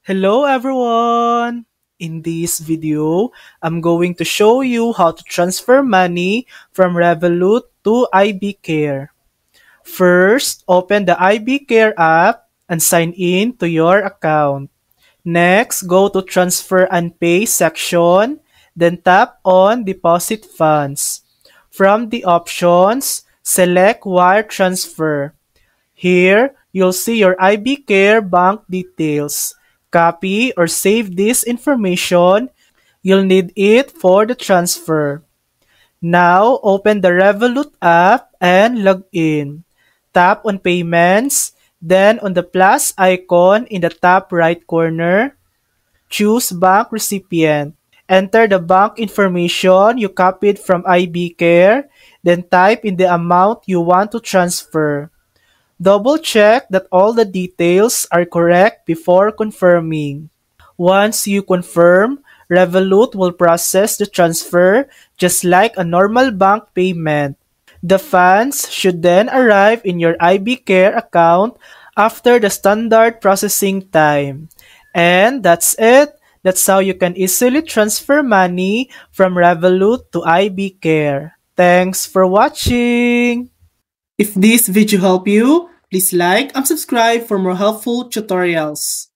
Hello everyone! In this video, I'm going to show you how to transfer money from Revolut to IB Care. First, open the IB Care app and sign in to your account. Next, go to Transfer and Pay section, then tap on Deposit Funds. From the options, select Wire Transfer. Here, you'll see your IB Care bank details. Copy or save this information. You'll need it for the transfer. Now, open the Revolut app and log in. Tap on Payments, then on the plus icon in the top right corner, choose Bank Recipient. Enter the bank information you copied from IB Care, then type in the amount you want to transfer. Double-check that all the details are correct before confirming. Once you confirm, Revolut will process the transfer just like a normal bank payment. The funds should then arrive in your IB Care account after the standard processing time. And that's it. That's how you can easily transfer money from Revolut to IB Care. Thanks for watching! If this video helped you, please like and subscribe for more helpful tutorials.